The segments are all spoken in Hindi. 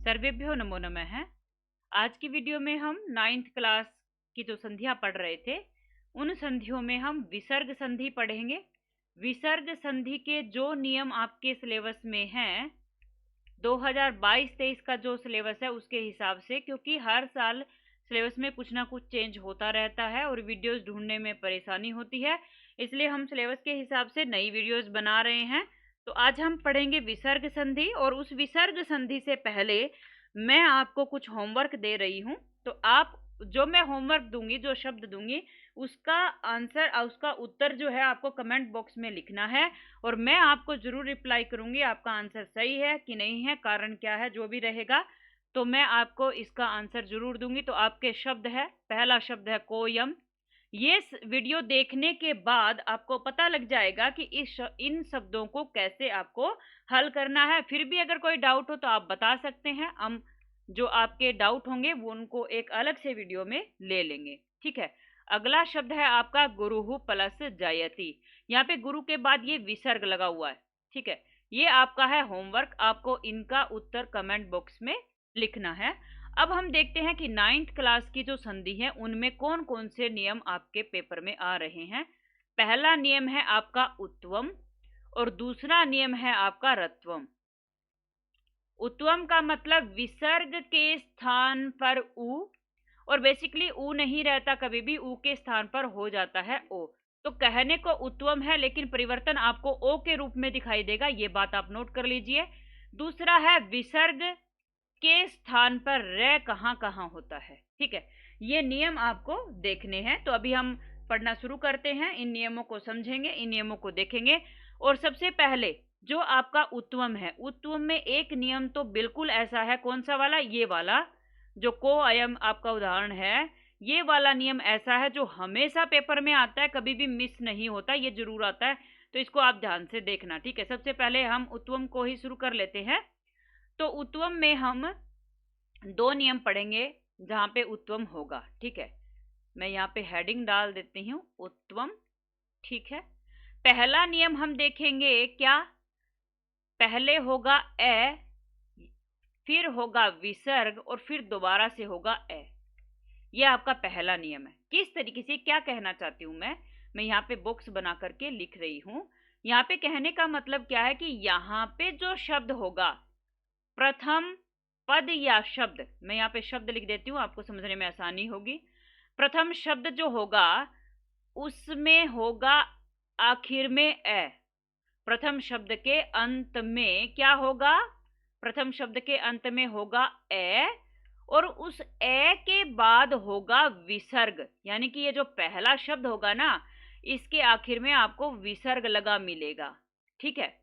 सर्वेभ्यो नमो नमः। आज की वीडियो में हम 9th क्लास की जो संधियां पढ़ रहे थे उन संधियों में हम विसर्ग संधि पढ़ेंगे। विसर्ग संधि के जो नियम आपके सिलेबस में हैं 2022-23 का जो सिलेबस है उसके हिसाब से, क्योंकि हर साल सिलेबस में कुछ ना कुछ चेंज होता रहता है और वीडियोस ढूंढने में परेशानी होती है, इसलिए हम सिलेबस के हिसाब से नई वीडियोस बना रहे हैं। तो आज हम पढ़ेंगे विसर्ग संधि, और उस विसर्ग संधि से पहले मैं आपको कुछ होमवर्क दे रही हूँ। तो आप जो मैं होमवर्क दूंगी, जो शब्द दूंगी, उसका आंसर और उसका उत्तर जो है आपको कमेंट बॉक्स में लिखना है, और मैं आपको जरूर रिप्लाई करूंगी आपका आंसर सही है कि नहीं है, कारण क्या है, जो भी रहेगा तो मैं आपको इसका आंसर जरूर दूंगी। तो आपके शब्द है, पहला शब्द है कोयम। ये वीडियो देखने के बाद आपको पता लग जाएगा कि इन शब्दों को कैसे आपको हल करना है। फिर भी अगर कोई डाउट हो तो आप बता सकते हैं, हम जो आपके डाउट होंगे वो उनको एक अलग से वीडियो में ले लेंगे। ठीक है, अगला शब्द है आपका गुरुहु प्लस जयति। यहाँ पे गुरु के बाद ये विसर्ग लगा हुआ है। ठीक है, ये आपका है होमवर्क, आपको इनका उत्तर कमेंट बॉक्स में लिखना है। अब हम देखते हैं कि 9th क्लास की जो संधि है उनमें कौन कौन से नियम आपके पेपर में आ रहे हैं। पहला नियम है आपका उत्वम और दूसरा नियम है आपका रत्वम। उत्वम का मतलब विसर्ग के स्थान पर उ, और बेसिकली उ नहीं रहता, कभी भी उ के स्थान पर हो जाता है ओ। तो कहने को उत्वम है लेकिन परिवर्तन आपको ओ के रूप में दिखाई देगा, ये बात आप नोट कर लीजिए। दूसरा है विसर्ग के स्थान पर रे कहां कहां होता है। ठीक है, ये नियम आपको देखने हैं। तो अभी हम पढ़ना शुरू करते हैं, इन नियमों को समझेंगे, इन नियमों को देखेंगे। और सबसे पहले जो आपका उत्वम है, उत्वम में एक नियम तो बिल्कुल ऐसा है, कौन सा वाला, ये वाला जो को अयम आपका उदाहरण है, ये वाला नियम ऐसा है जो हमेशा पेपर में आता है, कभी भी मिस नहीं होता, ये जरूर आता है। तो इसको आप ध्यान से देखना। ठीक है, सबसे पहले हम उत्वम को ही शुरू कर लेते हैं। तो उत्वम में हम दो नियम पढ़ेंगे जहां पे उत्वम होगा। ठीक है, मैं यहाँ पे हेडिंग डाल देती हूँ, उत्वम। ठीक है, पहला नियम हम देखेंगे क्या, पहले होगा ए, फिर होगा विसर्ग और फिर दोबारा से होगा ए। यह आपका पहला नियम है। किस तरीके से, क्या कहना चाहती हूं मैं यहाँ पे बॉक्स बना करके लिख रही हूं। यहाँ पे कहने का मतलब क्या है कि यहाँ पे जो शब्द होगा, प्रथम पद या शब्द, मैं यहाँ पे शब्द लिख देती हूँ, आपको समझने में आसानी होगी। प्रथम शब्द जो होगा उसमें होगा आखिर में ए। प्रथम शब्द के अंत में क्या होगा, प्रथम शब्द के अंत में होगा ए, और उस ए के बाद होगा विसर्ग, यानी कि ये जो पहला शब्द होगा ना, इसके आखिर में आपको विसर्ग लगा मिलेगा। ठीक है,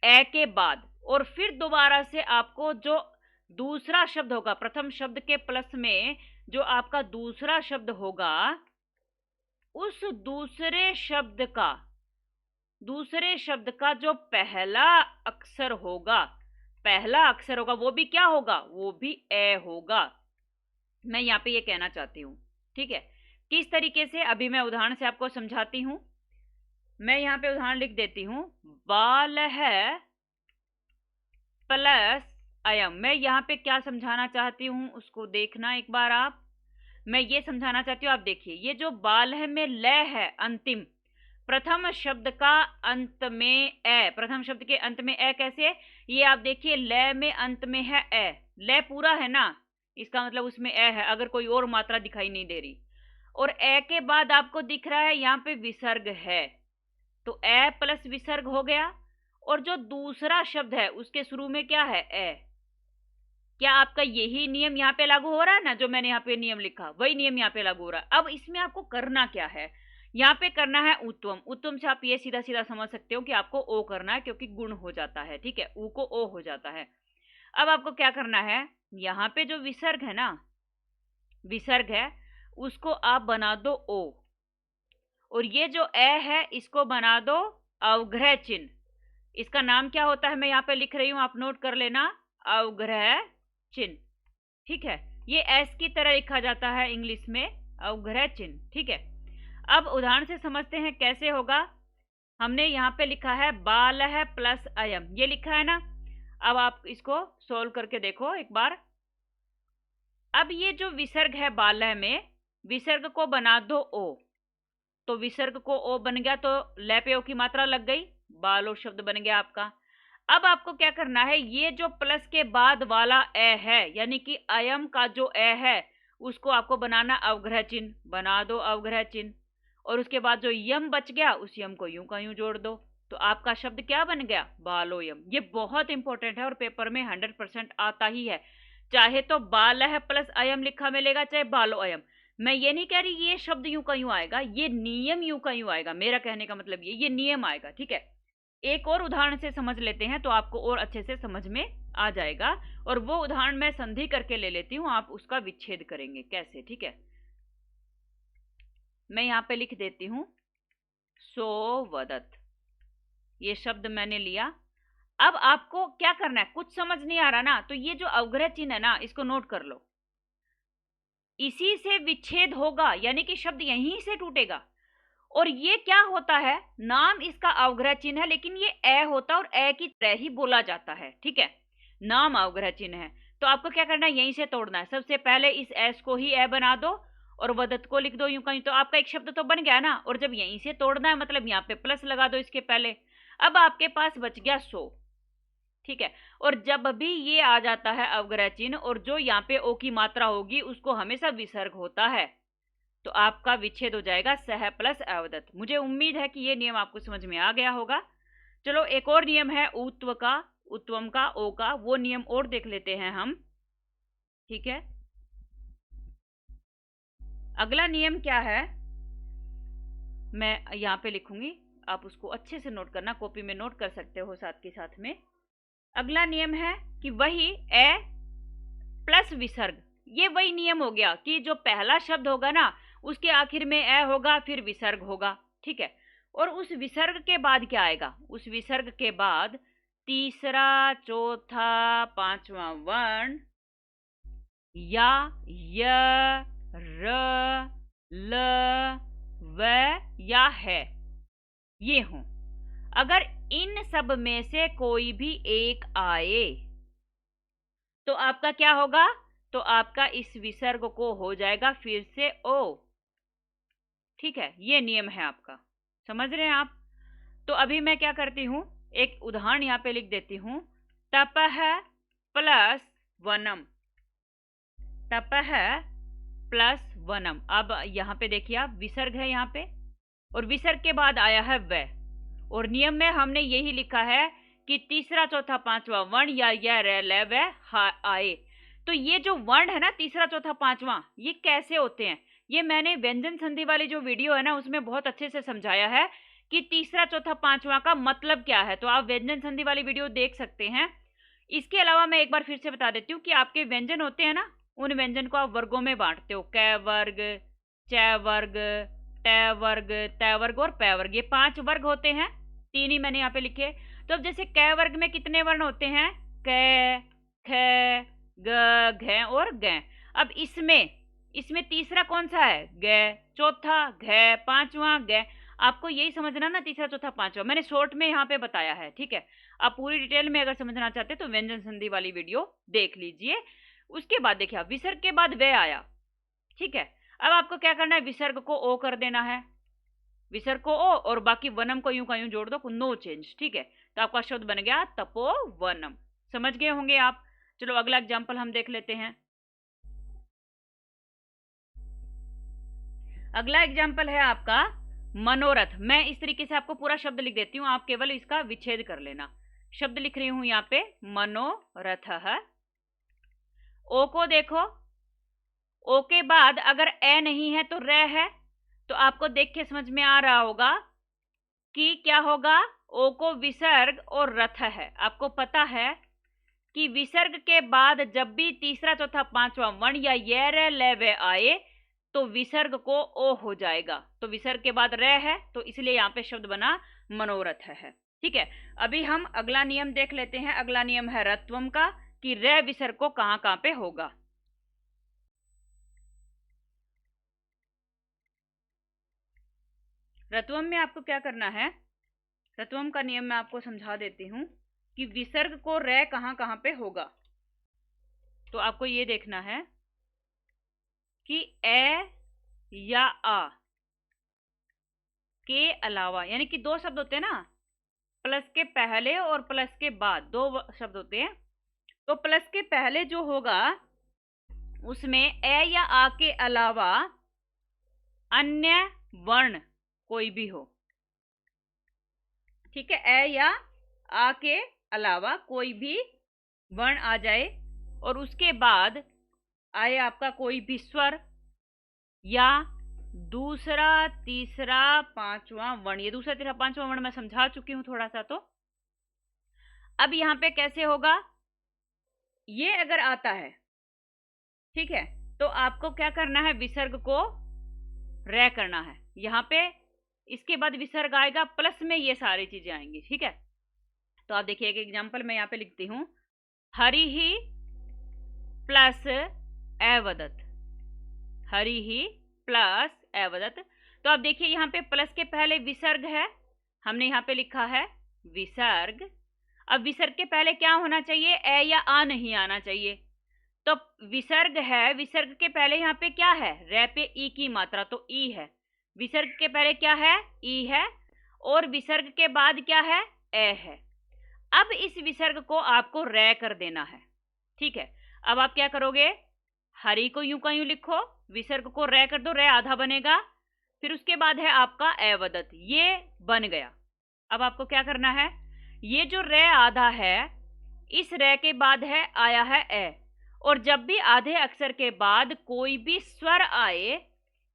ए के बाद, और फिर दोबारा से आपको जो दूसरा शब्द होगा, प्रथम शब्द के प्लस में जो आपका दूसरा शब्द होगा, उस दूसरे शब्द का जो पहला अक्षर होगा, वो भी क्या होगा, वो भी ए होगा। मैं यहाँ पे ये कहना चाहती हूँ। ठीक है, किस तरीके से, अभी मैं उदाहरण से आपको समझाती हूँ। मैं यहाँ पे उदाहरण लिख देती हूँ, बाल है प्लस अयम। मैं यहाँ पे क्या समझाना चाहती हूँ उसको देखना एक बार आप। मैं ये समझाना चाहती हूँ, आप देखिए, ये जो बाल है में ल है अंतिम, प्रथम शब्द का अंत में ए, प्रथम शब्द के अंत में ए कैसे, ये आप देखिए, ल में अंत में है ए, ल पूरा है ना, इसका मतलब उसमें ए है, अगर कोई और मात्रा दिखाई नहीं दे रही। और ए के बाद आपको दिख रहा है यहाँ पे विसर्ग है, तो ए प्लस विसर्ग हो गया। और जो दूसरा शब्द है उसके शुरू में क्या है, ए। क्या आपका यही नियम यहाँ पे लागू हो रहा है ना, जो मैंने यहाँ पे नियम लिखा वही नियम यहाँ पे लागू हो रहा है। अब इसमें आपको करना क्या है, यहाँ पे करना है उत्तम। उत्तम से आप ये सीधा सीधा समझ सकते हो कि आपको ओ करना है, क्योंकि गुण हो जाता है। ठीक है, ऊ को ओ हो जाता है। अब आपको क्या करना है, यहाँ पे जो विसर्ग है ना, विसर्ग है, उसको आप बना दो ओ, और ये जो ए है इसको बना दो अवग्रह चिन्ह। इसका नाम क्या होता है, मैं यहाँ पे लिख रही हूँ, आप नोट कर लेना, अवग्रह चिन्ह। ठीक है, ये एस की तरह लिखा जाता है इंग्लिश में, अवग्रह चिन्ह। ठीक है, अब उदाहरण से समझते हैं कैसे होगा। हमने यहाँ पे लिखा है बाल है प्लस अयम, ये लिखा है ना। अब आप इसको सोल्व करके देखो एक बार। अब ये जो विसर्ग है बालह में, विसर्ग को बना दो ओ, तो विसर्ग को ओ बन गया, तो ल पे ओ की मात्रा लग गई, बालो शब्द बन गया आपका। अब आपको क्या करना है, ये जो प्लस के बाद वाला ए है, यानी कि अयम का जो ए है, उसको आपको बनाना अवग्रह चिन्ह, बना दो अवग्रह चिन्ह, और उसके बाद जो यम बच गया उस यम को यूं का यूं जोड़ दो, तो आपका शब्द क्या बन गया, बालोयम। ये बहुत इंपॉर्टेंट है और पेपर में 100% आता ही है, चाहे तो बालह प्लस अयम लिखा मिलेगा, चाहे बालो अयम। मैं ये नहीं कह रही ये शब्द यूं का यूं आएगा, ये नियम यूं का यूं आएगा, मेरा कहने का मतलब ये नियम आएगा, ठीक है। एक और उदाहरण से समझ लेते हैं तो आपको और अच्छे से समझ में आ जाएगा, और वो उदाहरण मैं संधि करके ले लेती हूं, आप उसका विच्छेद करेंगे कैसे, ठीक है। मैं यहां पे लिख देती हूं सो वदत, ये शब्द मैंने लिया। अब आपको क्या करना है, कुछ समझ नहीं आ रहा ना, तो ये जो अवग्रह चिन्ह है ना, इसको नोट कर लो, इसी से विच्छेद होगा, यानी कि शब्द यहीं से टूटेगा। और ये क्या होता है, नाम इसका अवग्रह चिन्ह है, लेकिन ये ए होता है और ए की तरह ही बोला जाता है, ठीक है। नाम अवग्रह चिन्ह है, तो आपको क्या करना है, यहीं से तोड़ना है। सबसे पहले इस एस को ही ए बना दो और वदत को लिख दो यूं कहीं, तो आपका एक शब्द तो बन गया ना। और जब यहीं से तोड़ना है मतलब यहाँ पे प्लस लगा दो इसके पहले। अब आपके पास बच गया सो, ठीक है। और जब भी ये आ जाता है अवग्रह चिन्ह और जो यहाँ पे ओ की मात्रा होगी उसको हमेशा विसर्ग होता है, तो आपका विच्छेद हो जाएगा सह प्लस अवदत। मुझे उम्मीद है कि ये नियम आपको समझ में आ गया होगा। चलो एक और नियम है ऊत्व का, उत्वम का, ओ का, वो नियम और देख लेते हैं हम, ठीक है। अगला नियम क्या है, मैं यहाँ पे लिखूंगी, आप उसको अच्छे से नोट करना, कॉपी में नोट कर सकते हो साथ के साथ में। अगला नियम है कि वही ए प्लस विसर्ग, ये वही नियम हो गया कि जो पहला शब्द होगा ना उसके आखिर में ए होगा, फिर विसर्ग होगा, ठीक है। और उस विसर्ग के बाद क्या आएगा, उस विसर्ग के बाद तीसरा चौथा पांचवा वर्ण या य र ल व या है, ये हों। अगर इन सब में से कोई भी एक आए तो आपका क्या होगा, तो आपका इस विसर्ग को हो जाएगा फिर से ओ, ठीक है। ये नियम है आपका, समझ रहे हैं आप। तो अभी मैं क्या करती हूं, एक उदाहरण यहां पे लिख देती हूं, तपह प्लस वनम, तपह प्लस वनम। अब यहां पे देखिए आप, विसर्ग है यहां पे और विसर्ग के बाद आया है व, और नियम में हमने यही लिखा है कि तीसरा चौथा पांचवा वर्ण या य ल व आए। तो ये जो वर्ण है ना तीसरा चौथा पांचवा, ये कैसे होते हैं, ये मैंने व्यंजन संधि वाली जो वीडियो है ना उसमें बहुत अच्छे से समझाया है कि तीसरा चौथा पांचवा का मतलब क्या है, तो आप व्यंजन संधि वाली वीडियो देख सकते हैं। इसके अलावा मैं एक बार फिर से बता देती हूँ कि आपके व्यंजन होते हैं ना, उन व्यंजन को आप वर्गों में बांटते हो, कै वर्ग, च वर्ग, ट वर्ग, त वर्ग और पै वर्ग, ये 5 वर्ग होते हैं, 3 ही मैंने यहाँ पे लिखे। तो अब जैसे कै वर्ग में कितने वर्ण होते हैं, कै, ख, ग, घ और ग। अब इसमें तीसरा कौन सा है, ग, चौथा घ, पांचवा ग। आपको यही समझना ना, तीसरा चौथा पांचवा मैंने शॉर्ट में यहाँ पे बताया है, ठीक है। आप पूरी डिटेल में अगर समझना चाहते तो व्यंजन संधि वाली वीडियो देख लीजिए। उसके बाद देखिए विसर्ग के बाद वे आया, ठीक है। अब आपको क्या करना है, विसर्ग को ओ कर देना है, विसर्ग को ओ और बाकी वनम को यूं का यूं जोड़ दो, नो चेंज, ठीक है। तो आपका शब्द बन गया तपोवनम, समझ गए होंगे आप। चलो अगला एग्जाम्पल हम देख लेते हैं। अगला एग्जाम्पल है आपका मनोरथ। मैं इस तरीके से आपको पूरा शब्द लिख देती हूँ, आप केवल इसका विच्छेद कर लेना। शब्द लिख रही हूं यहाँ पे मनोरथ है। ओ को देखो, ओ के बाद अगर ए नहीं है तो रे है, तो आपको देख के समझ में आ रहा होगा कि क्या होगा, ओ को विसर्ग और रथ है। आपको पता है कि विसर्ग के बाद जब भी तीसरा चौथा पांचवा वर्ण या ये रे ले वे आए तो विसर्ग को ओ हो जाएगा, तो विसर्ग के बाद रे है तो इसलिए यहाँ पे शब्द बना मनोरथ है, ठीक है। अभी हम अगला नियम देख लेते हैं। अगला नियम है रत्वम का, कि रे विसर्ग को कहां कहां पे होगा। रत्वम में आपको क्या करना है, रत्वम का नियम मैं आपको समझा देती हूं। कि विसर्ग को रे कहाँ कहाँ पे होगा। तो आपको ये देखना है कि ए या आ के अलावा, यानी कि दो शब्द होते हैं ना, प्लस के पहले और प्लस के बाद दो शब्द होते हैं। तो प्लस के पहले जो होगा उसमें ए या आ के अलावा अन्य वर्ण कोई भी हो, ठीक है, ए या आ के अलावा कोई भी वर्ण आ जाए और उसके बाद आए आपका कोई भी स्वर या दूसरा तीसरा पांचवा वर्ण। ये दूसरा तीसरा पांचवा वर्ण मैं समझा चुकी हूं थोड़ा सा। तो अब यहां पे कैसे होगा, ये अगर आता है, ठीक है, तो आपको क्या करना है, विसर्ग को रे करना है। यहां पे इसके बाद विसर्ग आएगा, प्लस में ये सारी चीजें आएंगी, ठीक है। तो आप देखिए एक एग्जांपल मैं यहाँ पे लिखती हूं, हरि ही प्लस एवदत, हरि ही प्लस एवदत। तो आप देखिए यहाँ पे प्लस के पहले विसर्ग है, हमने यहाँ पे लिखा है विसर्ग। अब विसर्ग के पहले क्या होना चाहिए, ए या आ नहीं आना चाहिए। तो विसर्ग है, विसर्ग के पहले यहाँ पे क्या है, रे पे ई की मात्रा, तो ई है। विसर्ग के पहले क्या है, ई है, और विसर्ग के बाद क्या है, ए है। अब इस विसर्ग को आपको रे कर देना है, ठीक है। अब आप क्या करोगे, हरि को यूं का यूं लिखो, विसर्ग को रे कर दो, रे आधा बनेगा, फिर उसके बाद है आपका एवदत, ये बन गया। अब आपको क्या करना है, ये जो रे आधा है, इस रे के बाद है आया है ए, और जब भी आधे अक्षर के बाद कोई भी स्वर आए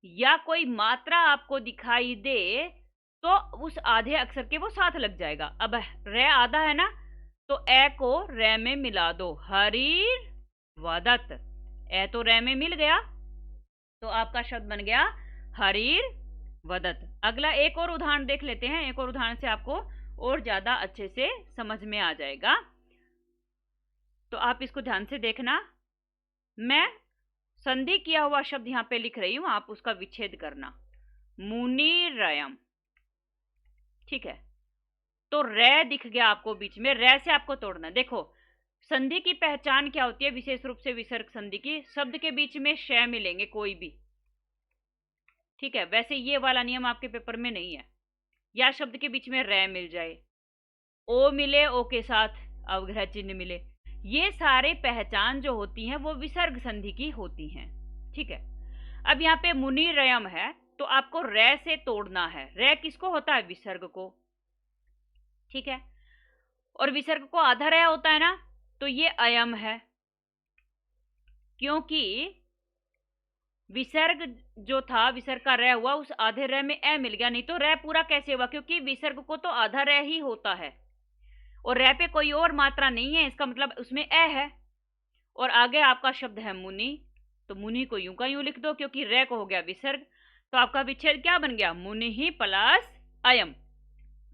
या कोई मात्रा आपको दिखाई दे तो उस आधे अक्षर के वो साथ लग जाएगा। अब रे आधा है ना, तो ए को रे में मिला दो, हरिर वदत, ए तो रे में मिल गया, तो आपका शब्द बन गया हरिर वदत। अगला एक और उदाहरण देख लेते हैं, एक और उदाहरण से आपको और ज्यादा अच्छे से समझ में आ जाएगा। तो आप इसको ध्यान से देखना, मैं संधि किया हुआ शब्द यहाँ पे लिख रही हूं, आप उसका विच्छेद करना, मुनिरयम, ठीक है। तो रे दिख गया आपको बीच में, रे से आपको तोड़ना। देखो संधि की पहचान क्या होती है, विशेष रूप से विसर्ग संधि की, शब्द के बीच में श मिलेंगे कोई भी, ठीक है। वैसे ये वाला नियम आपके पेपर में नहीं है, या शब्द के बीच में रे मिल जाए, ओ मिले, ओ के साथ अवग्रह चिन्ह मिले, ये सारे पहचान जो होती हैं वो विसर्ग संधि की होती हैं, ठीक है। अब यहाँ पे मुनिरयम है, तो आपको रे से तोड़ना है। रे किसको होता है, विसर्ग को, ठीक है। और विसर्ग को आधा रे होता है ना, तो ये अयम है, क्योंकि विसर्ग जो था, विसर्ग का रे हुआ, उस आधे रे में ए मिल गया, नहीं तो रे पूरा कैसे हुआ, क्योंकि विसर्ग को तो आधा रे ही होता है और रे पे कोई और मात्रा नहीं है, इसका मतलब उसमें ए है। और आगे आपका शब्द है मुनि, तो मुनि को यूं का यूं लिख दो, क्योंकि रे को हो गया विसर्ग, तो आपका विच्छेद क्या बन गया, मुनि ही प्लस अयम।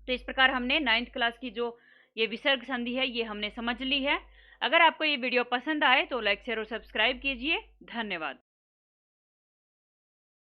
तो इस प्रकार हमने 9th क्लास की जो ये विसर्ग संधि है ये हमने समझ ली है। अगर आपको ये वीडियो पसंद आए तो लाइक शेयर और सब्सक्राइब कीजिए। धन्यवाद।